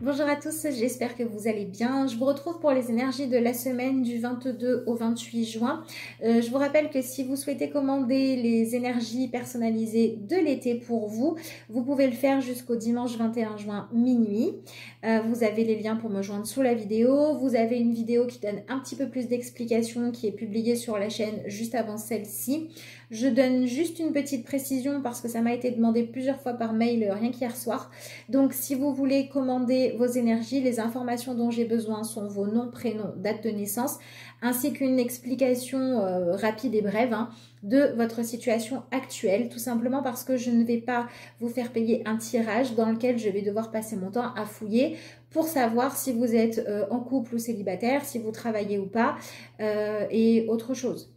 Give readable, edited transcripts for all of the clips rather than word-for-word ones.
Bonjour à tous, j'espère que vous allez bien. Je vous retrouve pour les énergies de la semaine du 22 au 28 juin. Je vous rappelle que si vous souhaitez commander les énergies personnalisées de l'été pour vous, vous pouvez le faire jusqu'au dimanche 21 juin minuit. Vous avez les liens pour me joindre sous la vidéo. Vous avez une vidéo qui donne un petit peu plus d'explications qui est publiée sur la chaîne juste avant celle-ci. Je donne juste une petite précision parce que ça m'a été demandé plusieurs fois par mail rien qu'hier soir. Donc si vous voulez commander vos énergies, les informations dont j'ai besoin sont vos noms, prénoms, date de naissance, ainsi qu'une explication rapide et brève de votre situation actuelle, tout simplement parce que je ne vais pas vous faire payer un tirage dans lequel je vais devoir passer mon temps à fouiller pour savoir si vous êtes en couple ou célibataire, si vous travaillez ou pas, et autre chose.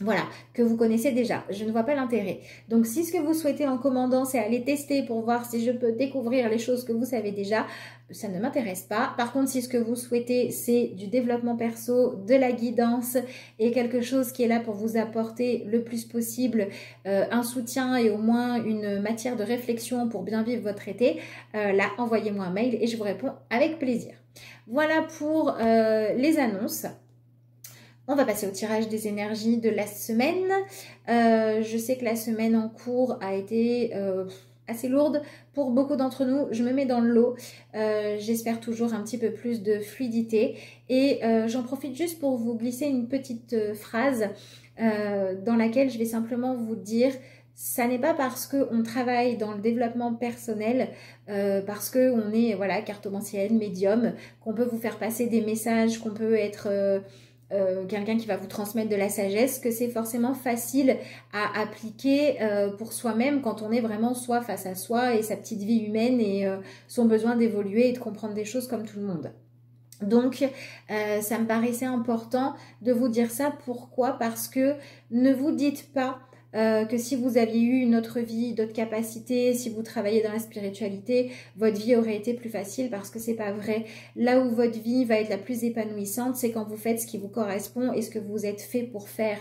Voilà, que vous connaissez déjà. Je ne vois pas l'intérêt. Donc, si ce que vous souhaitez en commandant, c'est aller tester pour voir si je peux découvrir les choses que vous savez déjà, ça ne m'intéresse pas. Par contre, si ce que vous souhaitez, c'est du développement perso, de la guidance et quelque chose qui est là pour vous apporter le plus possible un soutien et au moins une matière de réflexion pour bien vivre votre été, là, envoyez-moi un mail et je vous réponds avec plaisir. Voilà pour les annonces. On va passer au tirage des énergies de la semaine. Je sais que la semaine en cours a été assez lourde pour beaucoup d'entre nous. Je me mets dans le lot. J'espère toujours un petit peu plus de fluidité. Et j'en profite juste pour vous glisser une petite phrase dans laquelle je vais simplement vous dire... Ça n'est pas parce qu'on travaille dans le développement personnel, parce qu'on est voilà, cartomancienne, médium, qu'on peut vous faire passer des messages, qu'on peut être... quelqu'un qui va vous transmettre de la sagesse, que c'est forcément facile à appliquer pour soi-même quand on est vraiment soi face à soi et sa petite vie humaine et son besoin d'évoluer et de comprendre des choses comme tout le monde. Donc, ça me paraissait important de vous dire ça. Pourquoi? Parce que ne vous dites pas que si vous aviez eu une autre vie, d'autres capacités, si vous travaillez dans la spiritualité, votre vie aurait été plus facile, parce que c'est pas vrai. Là où votre vie va être la plus épanouissante, c'est quand vous faites ce qui vous correspond et ce que vous êtes fait pour faire.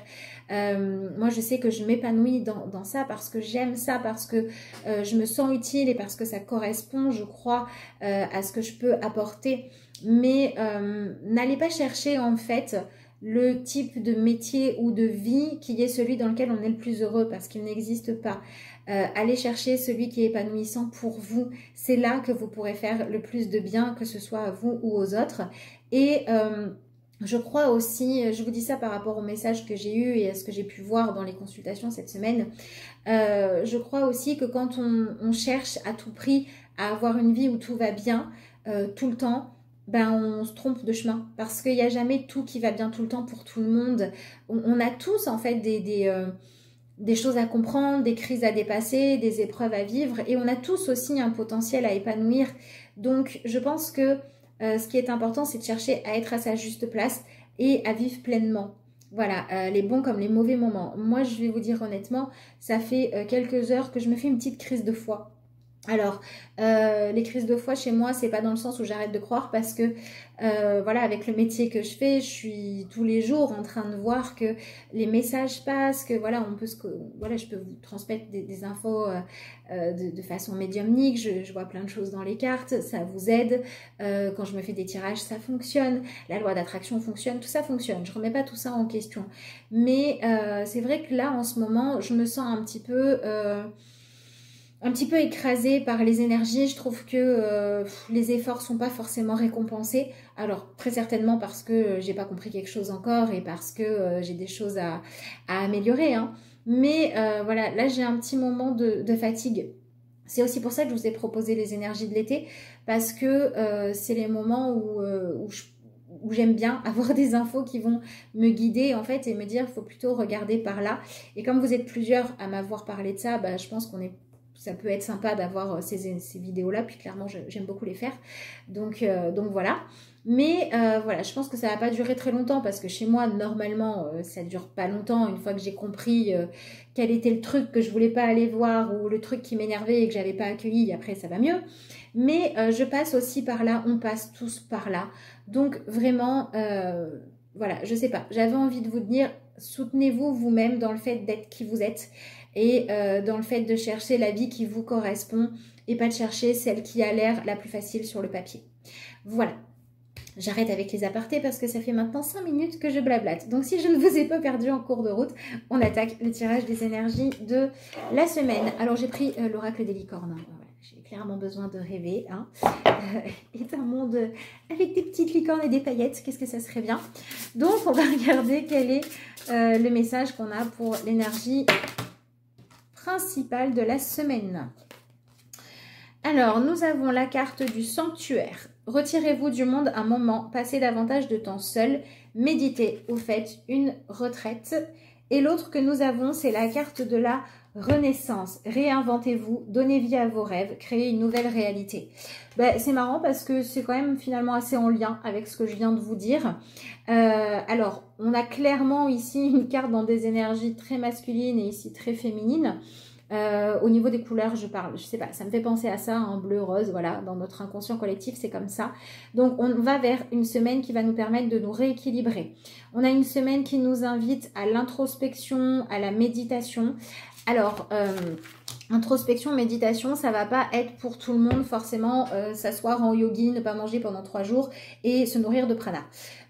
Moi, je sais que je m'épanouis dans ça parce que j'aime ça, parce que je me sens utile et parce que ça correspond, je crois, à ce que je peux apporter. Mais n'allez pas chercher en fait le type de métier ou de vie qui est celui dans lequel on est le plus heureux, parce qu'il n'existe pas. Allez chercher celui qui est épanouissant pour vous. C'est là que vous pourrez faire le plus de bien, que ce soit à vous ou aux autres. Et je crois aussi, je vous dis ça par rapport au message que j'ai eu et à ce que j'ai pu voir dans les consultations cette semaine, je crois aussi que quand on cherche à tout prix à avoir une vie où tout va bien tout le temps, ben on se trompe de chemin, parce qu'il n'y a jamais tout qui va bien tout le temps pour tout le monde. On a tous en fait des choses à comprendre, des crises à dépasser, des épreuves à vivre, et on a tous aussi un potentiel à épanouir. Donc je pense que ce qui est important, c'est de chercher à être à sa juste place et à vivre pleinement. Voilà, les bons comme les mauvais moments. Moi, je vais vous dire honnêtement, ça fait quelques heures que je me fais une petite crise de foi. Alors, les crises de foi chez moi, c'est pas dans le sens où j'arrête de croire, parce que voilà, avec le métier que je fais, je suis tous les jours en train de voir que les messages passent, que voilà, voilà, je peux vous transmettre des infos de façon médiumnique. Je vois plein de choses dans les cartes, ça vous aide. Quand je me fais des tirages, ça fonctionne. La loi d'attraction fonctionne, tout ça fonctionne. Je remets pas tout ça en question, mais c'est vrai que là, en ce moment, je me sens un petit peu écrasée par les énergies. Je trouve que les efforts sont pas forcément récompensés. Alors très certainement parce que j'ai pas compris quelque chose encore et parce que j'ai des choses à améliorer. Mais voilà, là j'ai un petit moment de fatigue. C'est aussi pour ça que je vous ai proposé les énergies de l'été, parce que c'est les moments où j'aime bien avoir des infos qui vont me guider en fait et me dire faut plutôt regarder par là. Et comme vous êtes plusieurs à m'avoir parlé de ça, bah, je pense ça peut être sympa d'avoir ces vidéos-là, puis clairement, j'aime beaucoup les faire. Donc voilà. Mais voilà, je pense que ça va pas durer très longtemps, parce que chez moi, normalement, ça dure pas longtemps. Une fois que j'ai compris quel était le truc que je voulais pas aller voir, ou le truc qui m'énervait et que j'avais pas accueilli, après, ça va mieux. Mais je passe aussi par là, on passe tous par là. Donc vraiment, voilà, je sais pas. J'avais envie de vous dire, soutenez-vous vous-même dans le fait d'être qui vous êtes, et dans le fait de chercher la vie qui vous correspond. et pas de chercher celle qui a l'air la plus facile sur le papier. Voilà. J'arrête avec les apartés parce que ça fait maintenant 5 minutes que je blablate. Donc si je ne vous ai pas perdu en cours de route, on attaque le tirage des énergies de la semaine. Alors j'ai pris l'oracle des licornes. Voilà, j'ai clairement besoin de rêver. Hein. Est un monde avec des petites licornes et des paillettes. Qu'est-ce que ça serait bien. Donc on va regarder quel est le message qu'on a pour l'énergie principale de la semaine. Alors, nous avons la carte du sanctuaire. Retirez-vous du monde un moment, passez davantage de temps seul, méditez ou faites une retraite. Et l'autre que nous avons, c'est la carte de la renaissance. Réinventez-vous, donnez vie à vos rêves, créez une nouvelle réalité. Ben, c'est marrant parce que c'est quand même finalement assez en lien avec ce que je viens de vous dire. Alors, on a clairement ici une carte dans des énergies très masculines et ici très féminines. Au niveau des couleurs, je parle, je sais pas, ça me fait penser à ça, en bleu, rose, voilà, dans notre inconscient collectif, c'est comme ça. Donc, on va vers une semaine qui va nous permettre de nous rééquilibrer. On a une semaine qui nous invite à l'introspection, à la méditation. Alors, introspection, méditation, ça va pas être pour tout le monde forcément s'asseoir en yogi, ne pas manger pendant 3 jours et se nourrir de prana.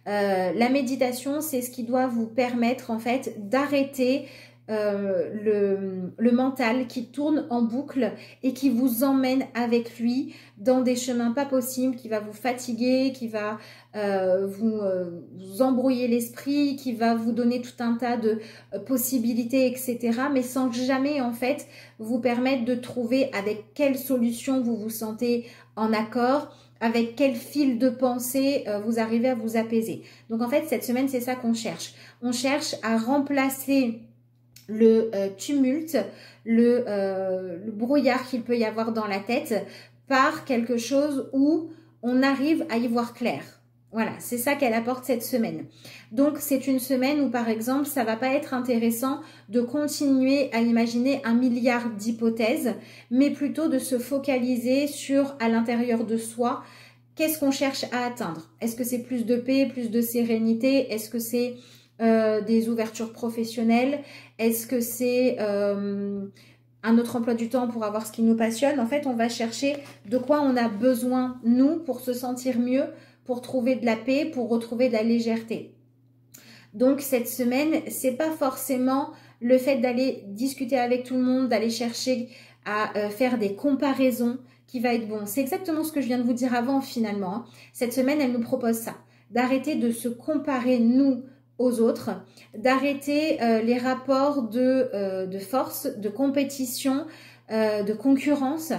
La méditation, c'est ce qui doit vous permettre en fait d'arrêter le mental qui tourne en boucle et qui vous emmène avec lui dans des chemins pas possibles, qui va vous fatiguer, qui va vous embrouiller l'esprit, qui va vous donner tout un tas de possibilités, etc. Mais sans jamais en fait vous permettre de trouver avec quelle solution vous vous sentez en accord, avec quel fil de pensée vous arrivez à vous apaiser. Donc en fait cette semaine c'est ça qu'on cherche. On cherche à remplacer le tumulte, le brouillard qu'il peut y avoir dans la tête par quelque chose où on arrive à y voir clair. Voilà, c'est ça qu'elle apporte cette semaine. Donc, c'est une semaine où, par exemple, ça va pas être intéressant de continuer à imaginer 1 milliard d'hypothèses, mais plutôt de se focaliser sur, à l'intérieur de soi, qu'est-ce qu'on cherche à atteindre. Est-ce que c'est plus de paix, plus de sérénité? Est-ce que c'est des ouvertures professionnelles? Est-ce que c'est un autre emploi du temps pour avoir ce qui nous passionne? En fait, on va chercher de quoi on a besoin, nous, pour se sentir mieux, pour trouver de la paix, pour retrouver de la légèreté. Donc, cette semaine, c'est pas forcément le fait d'aller discuter avec tout le monde, d'aller chercher à faire des comparaisons qui va être bon. C'est exactement ce que je viens de vous dire avant, finalement. Cette semaine, elle nous propose ça. D'arrêter de se comparer, nous, aux autres, d'arrêter les rapports de force, de compétition, de concurrence,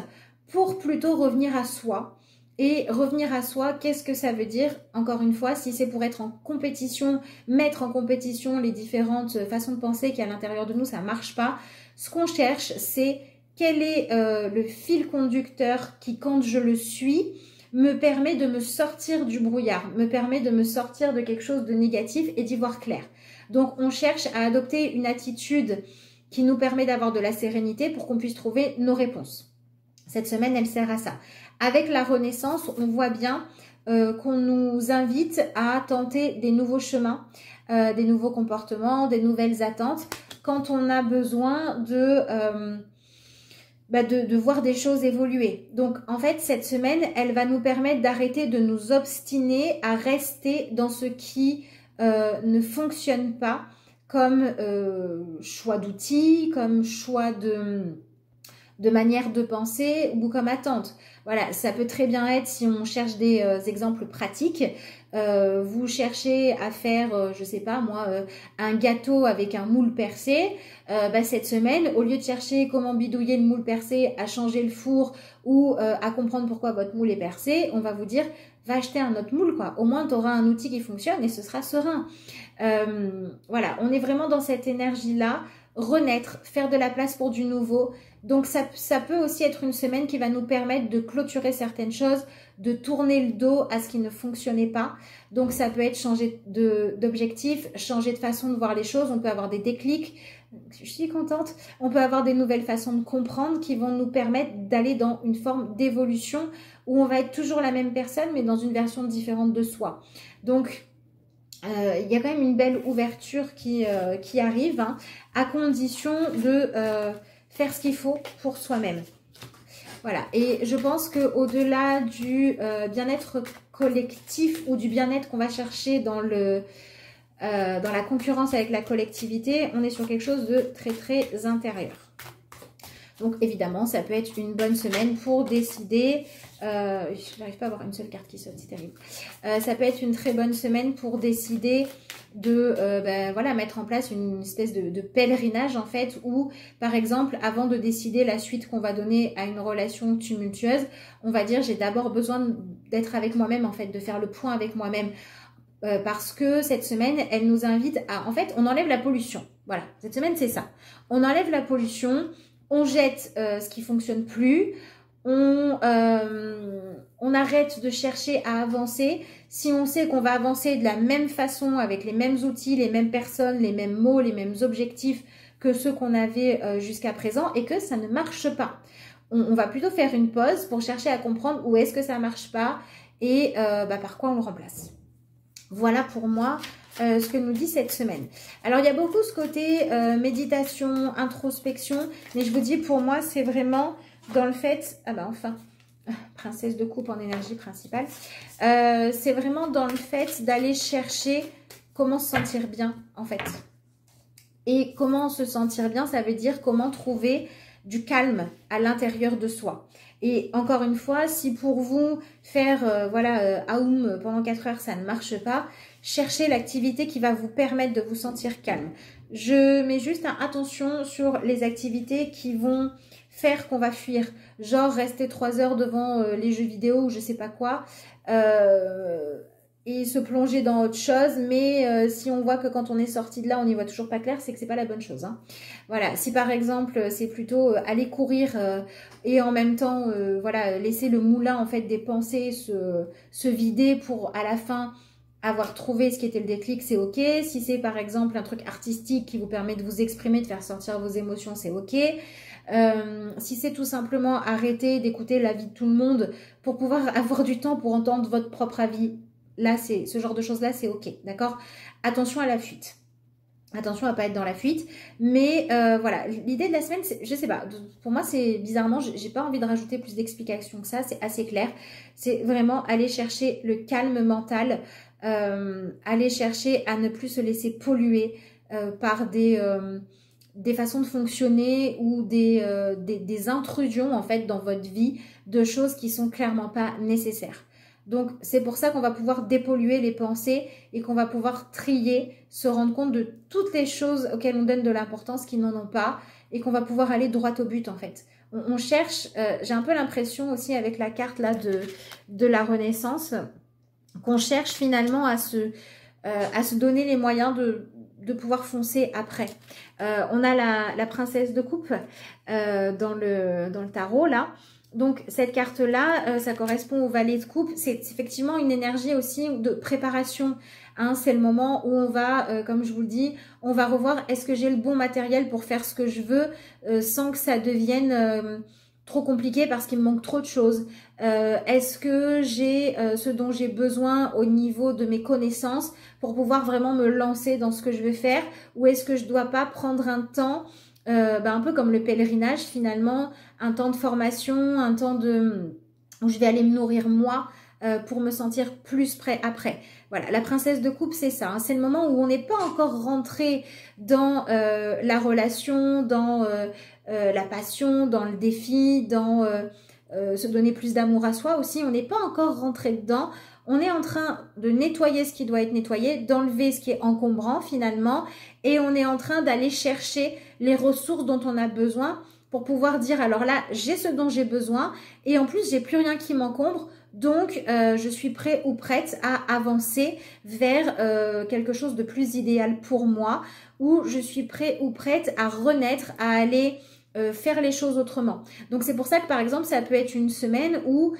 pour plutôt revenir à soi. Et revenir à soi, qu'est-ce que ça veut dire? Encore une fois, si c'est pour être en compétition, mettre en compétition les différentes façons de penser qu'il y a à l'intérieur de nous, ça marche pas. Ce qu'on cherche, c'est quel est le fil conducteur qui, quand je le suis, me permet de me sortir du brouillard, me permet de me sortir de quelque chose de négatif et d'y voir clair. Donc, on cherche à adopter une attitude qui nous permet d'avoir de la sérénité pour qu'on puisse trouver nos réponses. Cette semaine, elle sert à ça. Avec la renaissance, on voit bien qu'on nous invite à tenter des nouveaux chemins, des nouveaux comportements, des nouvelles attentes, quand on a besoin de voir des choses évoluer. Donc, en fait, cette semaine, elle va nous permettre d'arrêter de nous obstiner à rester dans ce qui ne fonctionne pas comme choix d'outils, comme choix de manière de penser ou comme attente. Voilà, ça peut très bien être, si on cherche des exemples pratiques, vous cherchez à faire, je sais pas moi, un gâteau avec un moule percé, cette semaine, au lieu de chercher comment bidouiller le moule percé, à changer le four ou à comprendre pourquoi votre moule est percé, on va vous dire, va acheter un autre moule, quoi. Au moins, tu auras un outil qui fonctionne et ce sera serein. Voilà, on est vraiment dans cette énergie-là, renaître, faire de la place pour du nouveau. Donc, ça peut aussi être une semaine qui va nous permettre de clôturer certaines choses, de tourner le dos à ce qui ne fonctionnait pas. Donc, ça peut être changer d'objectif, changer de façon de voir les choses. On peut avoir des déclics. Je suis contente. On peut avoir des nouvelles façons de comprendre qui vont nous permettre d'aller dans une forme d'évolution où on va être toujours la même personne, mais dans une version différente de soi. Donc, il y a quand même une belle ouverture qui arrive, hein, à condition de faire ce qu'il faut pour soi-même. Voilà, et je pense qu'au-delà du bien-être collectif ou du bien-être qu'on va chercher dans la concurrence avec la collectivité, on est sur quelque chose de très très intérieur. Donc évidemment, ça peut être une bonne semaine pour décider, je n'arrive pas à avoir une seule carte qui saute, c'est terrible. Ça peut être une très bonne semaine pour décider de voilà, mettre en place une espèce de pèlerinage en fait, où par exemple, avant de décider la suite qu'on va donner à une relation tumultueuse, on va dire j'ai d'abord besoin d'être avec moi-même en fait, de faire le point avec moi-même. Parce que cette semaine, elle nous invite à... En fait, on enlève la pollution. Voilà, cette semaine, c'est ça. On enlève la pollution, on jette ce qui ne fonctionne plus, on arrête de chercher à avancer. Si on sait qu'on va avancer de la même façon, avec les mêmes outils, les mêmes personnes, les mêmes mots, les mêmes objectifs que ceux qu'on avait jusqu'à présent et que ça ne marche pas. On va plutôt faire une pause pour chercher à comprendre où est-ce que ça ne marche pas et par quoi on le remplace. Voilà pour moi ce que nous dit cette semaine. Alors, il y a beaucoup ce côté méditation, introspection, mais je vous dis, pour moi, c'est vraiment dans le fait... Ah bah enfin, princesse de coupe en énergie principale. C'est vraiment dans le fait d'aller chercher comment se sentir bien, en fait. Et comment se sentir bien, ça veut dire comment trouver du calme à l'intérieur de soi. Et encore une fois, si pour vous, faire Aum pendant 4 heures, ça ne marche pas, cherchez l'activité qui va vous permettre de vous sentir calme. Je mets juste attention sur les activités qui vont faire qu'on va fuir. Genre rester 3 heures devant les jeux vidéo ou je sais pas quoi. Et se plonger dans autre chose, mais si on voit que quand on est sorti de là, on n'y voit toujours pas clair, c'est que c'est pas la bonne chose. Hein. Voilà, si par exemple, c'est plutôt aller courir et en même temps, voilà, laisser le moulin en fait des pensées se vider pour à la fin avoir trouvé ce qui était le déclic, c'est ok. Si c'est par exemple un truc artistique qui vous permet de vous exprimer, de faire sortir vos émotions, c'est ok. Si c'est tout simplement arrêter d'écouter l'avis de tout le monde pour pouvoir avoir du temps pour entendre votre propre avis, là, ce genre de choses-là, c'est ok, d'accord? Attention à la fuite. Attention à ne pas être dans la fuite. Mais voilà, l'idée de la semaine, je sais pas, pour moi, c'est bizarrement, j'ai pas envie de rajouter plus d'explications que ça, c'est assez clair. C'est vraiment aller chercher le calme mental, aller chercher à ne plus se laisser polluer par des façons de fonctionner ou des intrusions en fait dans votre vie de choses qui sont clairement pas nécessaires. Donc, c'est pour ça qu'on va pouvoir dépolluer les pensées et qu'on va pouvoir trier, se rendre compte de toutes les choses auxquelles on donne de l'importance qui n'en ont pas et qu'on va pouvoir aller droit au but en fait. On cherche, j'ai un peu l'impression aussi avec la carte là de la Renaissance, qu'on cherche finalement à se donner les moyens de pouvoir foncer après. On a la princesse de coupe dans le tarot là. Donc, cette carte-là, ça correspond au valet de coupe. C'est effectivement une énergie aussi de préparation. Hein. C'est le moment où on va, comme je vous le dis, on va revoir est-ce que j'ai le bon matériel pour faire ce que je veux sans que ça devienne trop compliqué parce qu'il me manque trop de choses. Est-ce que j'ai ce dont j'ai besoin au niveau de mes connaissances pour pouvoir vraiment me lancer dans ce que je veux faire, ou est-ce que je ne dois pas prendre un temps un peu comme le pèlerinage finalement, un temps de formation, un temps où je vais aller me nourrir moi pour me sentir plus prêt après. Voilà, la princesse de coupe, c'est ça. Hein, c'est le moment où on n'est pas encore rentré dans la relation, dans la passion, dans le défi, dans se donner plus d'amour à soi aussi. On n'est pas encore rentré dedans. On est en train de nettoyer ce qui doit être nettoyé, d'enlever ce qui est encombrant finalement, et on est en train d'aller chercher les ressources dont on a besoin pour pouvoir dire alors là, j'ai ce dont j'ai besoin et en plus, j'ai plus rien qui m'encombre, donc je suis prêt ou prête à avancer vers quelque chose de plus idéal pour moi, ou je suis prêt ou prête à renaître, à aller faire les choses autrement. Donc c'est pour ça que par exemple ça peut être une semaine où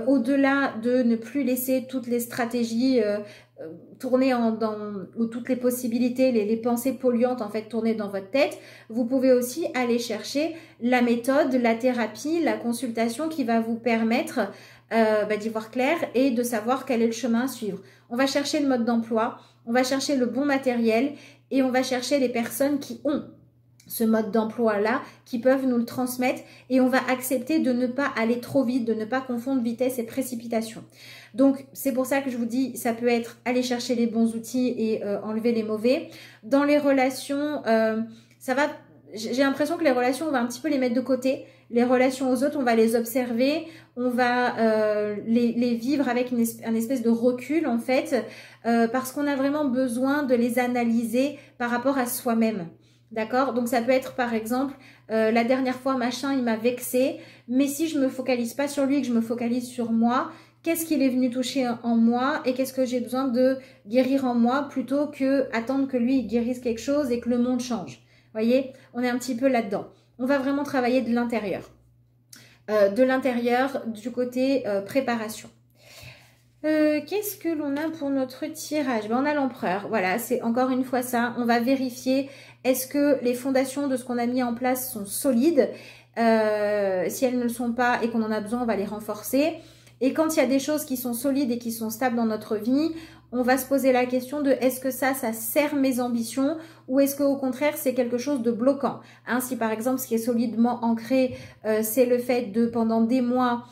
au-delà de ne plus laisser toutes les stratégies tourner ou toutes les possibilités, les pensées polluantes en fait tourner dans votre tête, vous pouvez aussi aller chercher la méthode, la thérapie, la consultation qui va vous permettre d'y voir clair et de savoir quel est le chemin à suivre. On va chercher le mode d'emploi, on va chercher le bon matériel et on va chercher les personnes qui ont ce mode d'emploi-là, qui peuvent nous le transmettre et on va accepter de ne pas aller trop vite, de ne pas confondre vitesse et précipitation. Donc, c'est pour ça que je vous dis, ça peut être aller chercher les bons outils et enlever les mauvais. Dans les relations, ça va... J'ai l'impression que les relations, on va un petit peu les mettre de côté. Les relations aux autres, on va les observer, on va les vivre avec un espèce de recul en fait, parce qu'on a vraiment besoin de les analyser par rapport à soi-même. D'accord? Donc ça peut être par exemple, la dernière fois machin il m'a vexé, mais si je me focalise pas sur lui et que je me focalise sur moi, qu'est-ce qu'il est venu toucher en moi et qu'est-ce que j'ai besoin de guérir en moi plutôt que attendre que lui il guérisse quelque chose et que le monde change. Voyez, on est un petit peu là-dedans. On va vraiment travailler de l'intérieur. Du côté préparation. Qu'est-ce que l'on a pour notre tirage? On a l'empereur. Voilà, c'est encore une fois ça. On va vérifier est-ce que les fondations de ce qu'on a mis en place sont solides. Si elles ne le sont pas et qu'on en a besoin, on va les renforcer. Et quand il y a des choses qui sont solides et qui sont stables dans notre vie, on va se poser la question de est-ce que ça sert mes ambitions ou est-ce qu'au contraire c'est quelque chose de bloquant. Hein, si par exemple ce qui est solidement ancré, c'est le fait de pendant des mois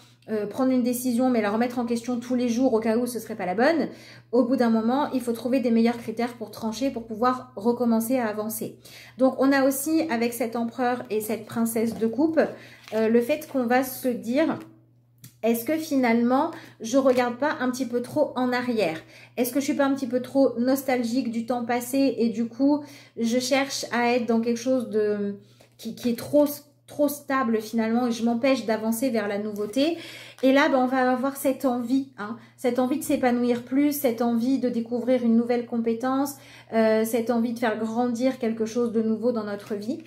prendre une décision mais la remettre en question tous les jours au cas où ce serait pas la bonne, au bout d'un moment il faut trouver des meilleurs critères pour trancher, pour pouvoir recommencer à avancer. Donc on a aussi avec cet empereur et cette princesse de coupe, le fait qu'on va se dire... Est-ce que finalement, je regarde pas un petit peu trop en arrière? Est-ce que je suis pas un petit peu trop nostalgique du temps passé et du coup, je cherche à être dans quelque chose de qui est trop stable finalement et je m'empêche d'avancer vers la nouveauté? Et là, on va avoir cette envie, cette envie de s'épanouir plus, cette envie de découvrir une nouvelle compétence, cette envie de faire grandir quelque chose de nouveau dans notre vie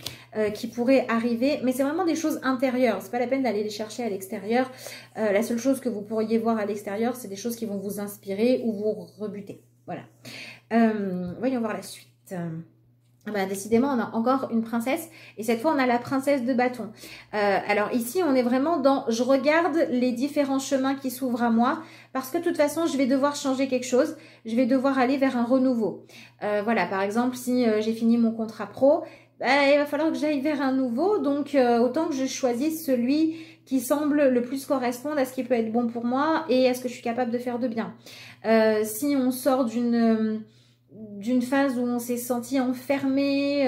qui pourrait arriver. Mais c'est vraiment des choses intérieures. C'est pas la peine d'aller les chercher à l'extérieur. La seule chose que vous pourriez voir à l'extérieur, c'est des choses qui vont vous inspirer ou vous rebuter. Voilà. Voyons voir la suite. Décidément, on a encore une princesse et cette fois, on a la princesse de bâton. Alors ici, on est vraiment dans « je regarde les différents chemins qui s'ouvrent à moi parce que de toute façon, je vais devoir changer quelque chose, je vais devoir aller vers un renouveau. » Voilà, par exemple, si j'ai fini mon contrat pro, il va falloir que j'aille vers un nouveau, donc autant que je choisisse celui qui semble le plus correspondre à ce qui peut être bon pour moi et à ce que je suis capable de faire de bien. Si on sort d'une phase où on s'est senti enfermé,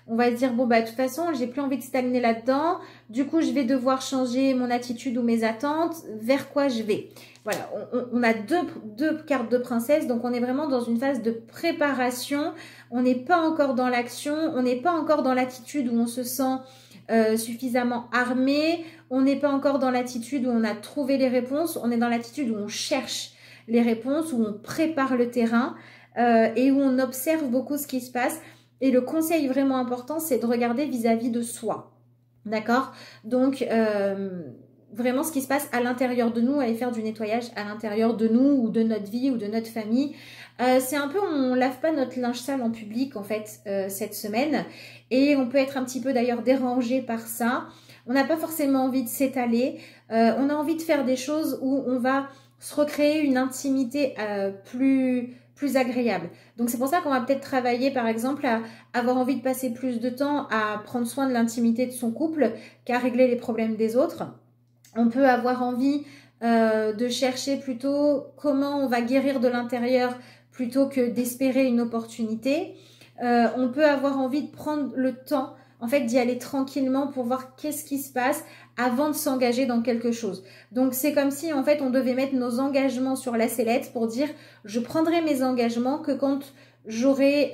on va se dire bon de toute façon j'ai plus envie de stagner là-dedans, du coup je vais devoir changer mon attitude ou mes attentes, vers quoi je vais. Voilà, on a deux cartes de princesse, donc on est vraiment dans une phase de préparation, on n'est pas encore dans l'action, on n'est pas encore dans l'attitude où on se sent suffisamment armé, on n'est pas encore dans l'attitude où on a trouvé les réponses, on est dans l'attitude où on cherche les réponses, où on prépare le terrain, et où on observe beaucoup ce qui se passe. Et le conseil vraiment important, c'est de regarder vis-à-vis de soi. D'accord? Donc, vraiment ce qui se passe à l'intérieur de nous, aller faire du nettoyage à l'intérieur de nous ou de notre vie ou de notre famille. C'est un peu, on lave pas notre linge sale en public en fait cette semaine. Et on peut être un petit peu d'ailleurs dérangé par ça. On n'a pas forcément envie de s'étaler. On a envie de faire des choses où on va se recréer une intimité plus agréable. Donc c'est pour ça qu'on va peut-être travailler par exemple à avoir envie de passer plus de temps à prendre soin de l'intimité de son couple qu'à régler les problèmes des autres. On peut avoir envie de chercher plutôt comment on va guérir de l'intérieur plutôt que d'espérer une opportunité. On peut avoir envie de prendre le temps en fait d'y aller tranquillement pour voir qu'est-ce qui se passe avant de s'engager dans quelque chose. Donc c'est comme si en fait on devait mettre nos engagements sur la sellette pour dire je prendrai mes engagements que quand j'aurai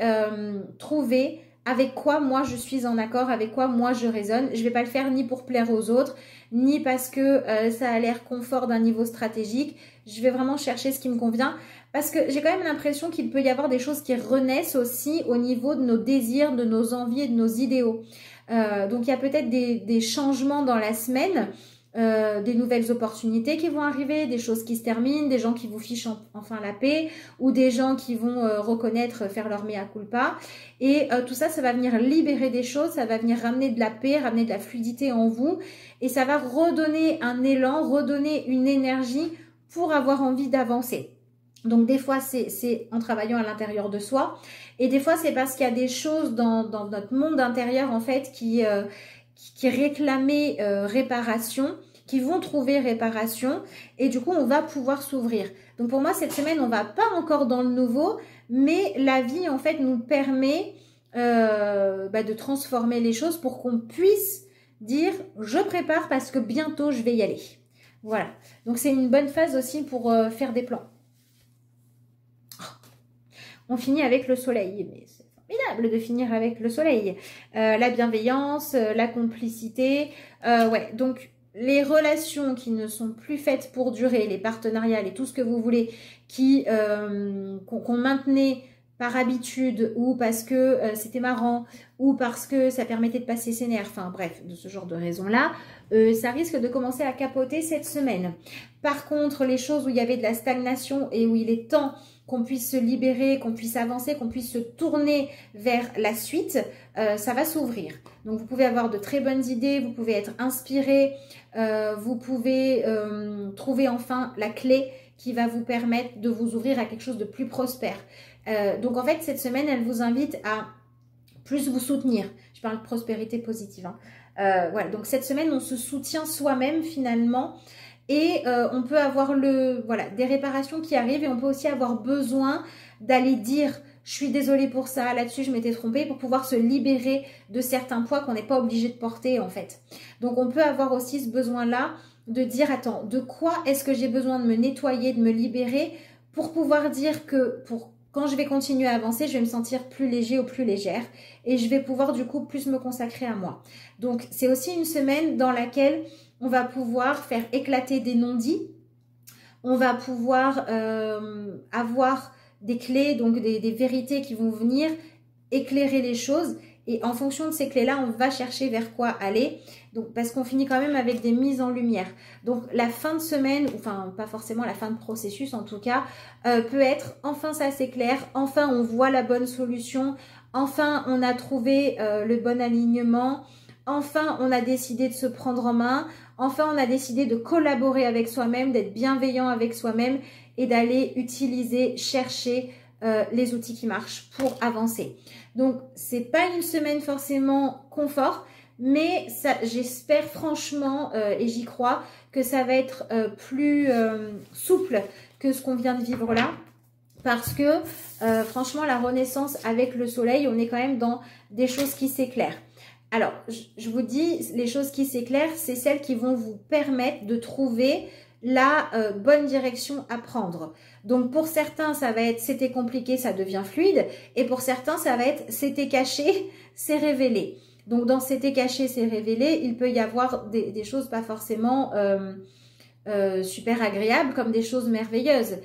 trouvé avec quoi moi je suis en accord, avec quoi moi je raisonne. Je vais pas le faire ni pour plaire aux autres, ni parce que ça a l'air confort d'un niveau stratégique. Je vais vraiment chercher ce qui me convient parce que j'ai quand même l'impression qu'il peut y avoir des choses qui renaissent aussi au niveau de nos désirs, de nos envies et de nos idéaux. Donc il y a peut-être des changements dans la semaine, des nouvelles opportunités qui vont arriver, des choses qui se terminent, des gens qui vous fichent enfin la paix ou des gens qui vont reconnaître, faire leur mea culpa. Et tout ça, ça va venir libérer des choses, ça va venir ramener de la paix, ramener de la fluidité en vous et ça va redonner un élan, redonner une énergie pour avoir envie d'avancer. Donc des fois c'est en travaillant à l'intérieur de soi et des fois c'est parce qu'il y a des choses dans notre monde intérieur en fait qui réclamaient réparation, qui vont trouver réparation et du coup on va pouvoir s'ouvrir. Donc pour moi cette semaine on va pas encore dans le nouveau, mais la vie en fait nous permet de transformer les choses pour qu'on puisse dire je prépare parce que bientôt je vais y aller. Voilà, donc c'est une bonne phase aussi pour faire des plans. On finit avec le soleil, mais c'est formidable de finir avec le soleil. La bienveillance, la complicité, ouais, donc les relations qui ne sont plus faites pour durer, les partenariats et tout ce que vous voulez, qu'on maintenait par habitude ou parce que c'était marrant ou parce que ça permettait de passer ses nerfs, enfin bref, de ce genre de raisons-là, ça risque de commencer à capoter cette semaine. Par contre, les choses où il y avait de la stagnation et où il est temps qu'on puisse se libérer, qu'on puisse avancer, qu'on puisse se tourner vers la suite, ça va s'ouvrir. Donc vous pouvez avoir de très bonnes idées, vous pouvez être inspiré, vous pouvez trouver enfin la clé qui va vous permettre de vous ouvrir à quelque chose de plus prospère. Donc en fait, cette semaine, elle vous invite à plus vous soutenir. Je parle de prospérité positive. Hein. Voilà, donc cette semaine, on se soutient soi-même finalement. Et on peut avoir des réparations qui arrivent et on peut aussi avoir besoin d'aller dire je suis désolée pour ça, là-dessus je m'étais trompée, pour pouvoir se libérer de certains poids qu'on n'est pas obligé de porter en fait. Donc on peut avoir aussi ce besoin-là de dire attends, de quoi est-ce que j'ai besoin de me nettoyer, de me libérer pour pouvoir dire que quand je vais continuer à avancer, je vais me sentir plus léger ou plus légère et je vais pouvoir du coup plus me consacrer à moi. Donc c'est aussi une semaine dans laquelle on va pouvoir faire éclater des non-dits. On va pouvoir avoir des clés, donc des vérités qui vont venir éclairer les choses. Et en fonction de ces clés-là, on va chercher vers quoi aller. Donc, parce qu'on finit quand même avec des mises en lumière. Donc la fin de semaine, enfin pas forcément la fin de processus en tout cas, peut être enfin ça c'est clair, enfin on voit la bonne solution, enfin on a trouvé le bon alignement, enfin on a décidé de se prendre en main, enfin on a décidé de collaborer avec soi-même, d'être bienveillant avec soi-même et d'aller utiliser, chercher les outils qui marchent pour avancer. Donc c'est pas une semaine forcément confort, mais j'espère franchement et j'y crois que ça va être plus souple que ce qu'on vient de vivre là. Parce que franchement la renaissance avec le soleil, on est quand même dans des choses qui s'éclairent. Alors, je vous dis, les choses qui s'éclairent, c'est celles qui vont vous permettre de trouver la bonne direction à prendre. Donc, pour certains, ça va être « c'était compliqué, ça devient fluide » et pour certains, ça va être « c'était caché, c'est révélé ». Donc, dans « c'était caché, c'est révélé », il peut y avoir des choses pas forcément super agréables comme des choses merveilleuses.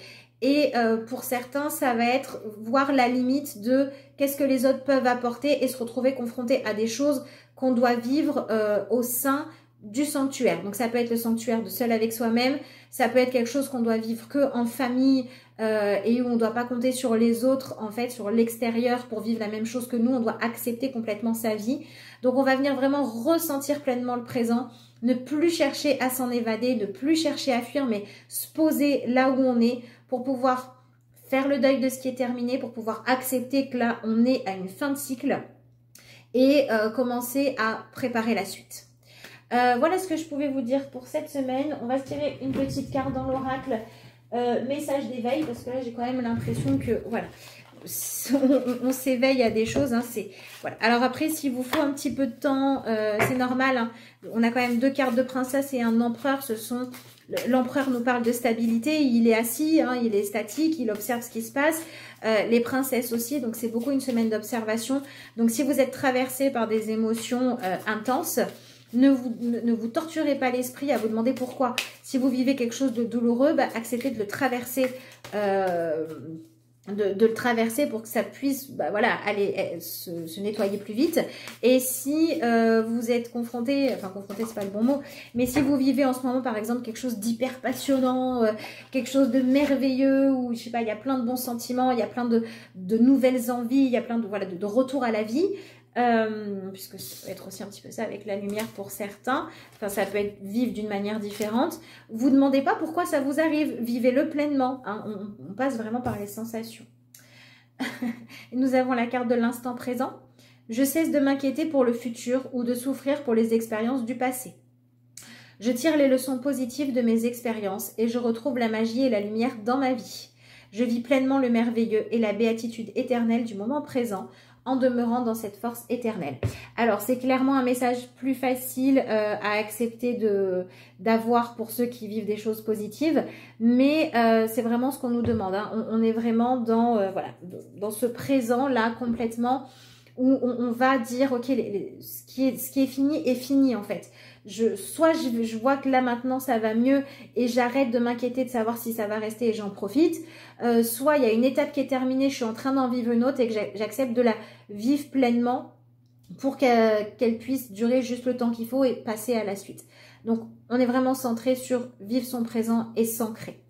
Et pour certains, ça va être voir la limite de qu'est-ce que les autres peuvent apporter et se retrouver confronté à des choses qu'on doit vivre au sein du sanctuaire. Donc ça peut être le sanctuaire de seul avec soi-même, ça peut être quelque chose qu'on doit vivre que en famille et où on ne doit pas compter sur les autres, en fait, sur l'extérieur pour vivre la même chose que nous, on doit accepter complètement sa vie. Donc on va venir vraiment ressentir pleinement le présent, ne plus chercher à s'en évader, ne plus chercher à fuir, mais se poser là où on est pour pouvoir faire le deuil de ce qui est terminé, pour pouvoir accepter que là, on est à une fin de cycle et commencer à préparer la suite. Voilà ce que je pouvais vous dire pour cette semaine. On va se tirer une petite carte dans l'oracle, message d'éveil, parce que là, j'ai quand même l'impression que, voilà, on s'éveille à des choses. Hein, voilà. Alors après, s'il vous faut un petit peu de temps, c'est normal. Hein, on a quand même deux cartes de princesse et un empereur. L'empereur nous parle de stabilité, il est assis, hein, il est statique, il observe ce qui se passe. Les princesses aussi, donc c'est beaucoup une semaine d'observation. Donc si vous êtes traversé par des émotions intenses, ne vous torturez pas l'esprit à vous demander pourquoi. Si vous vivez quelque chose de douloureux, acceptez de le traverser. De le traverser pour que ça puisse aller se nettoyer plus vite. Et si vous êtes confronté, enfin confronté c'est pas le bon mot, mais si vous vivez en ce moment par exemple quelque chose d'hyper passionnant, quelque chose de merveilleux, où je sais pas, il y a plein de bons sentiments, il y a plein de nouvelles envies, il y a plein de retours à la vie, puisque ça peut être aussi un petit peu ça avec la lumière pour certains. Enfin, ça peut être vivre d'une manière différente. Vous ne demandez pas pourquoi ça vous arrive. Vivez-le pleinement. Hein. On passe vraiment par les sensations. Nous avons la carte de l'instant présent. Je cesse de m'inquiéter pour le futur ou de souffrir pour les expériences du passé. Je tire les leçons positives de mes expériences et je retrouve la magie et la lumière dans ma vie. Je vis pleinement le merveilleux et la béatitude éternelle du moment présent en demeurant dans cette force éternelle. Alors, c'est clairement un message plus facile à accepter d'avoir pour ceux qui vivent des choses positives, mais c'est vraiment ce qu'on nous demande. Hein. On est vraiment dans, voilà, dans ce présent-là complètement où on va dire, ok, ce qui est fini en fait. Soit je vois que là maintenant ça va mieux et j'arrête de m'inquiéter de savoir si ça va rester et j'en profite. Soit il y a une étape qui est terminée, je suis en train d'en vivre une autre et que j'accepte de la vivre pleinement pour qu'elle puisse durer juste le temps qu'il faut et passer à la suite. Donc on est vraiment centré sur vivre son présent et s'ancrer.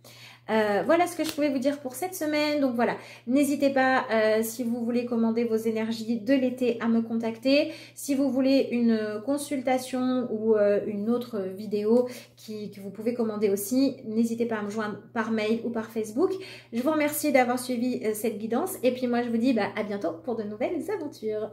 Voilà ce que je pouvais vous dire pour cette semaine. Donc voilà, n'hésitez pas si vous voulez commander vos énergies de l'été à me contacter. Si vous voulez une consultation ou une autre vidéo que vous pouvez commander aussi, n'hésitez pas à me joindre par mail ou par Facebook. Je vous remercie d'avoir suivi cette guidance et puis moi je vous dis à bientôt pour de nouvelles aventures.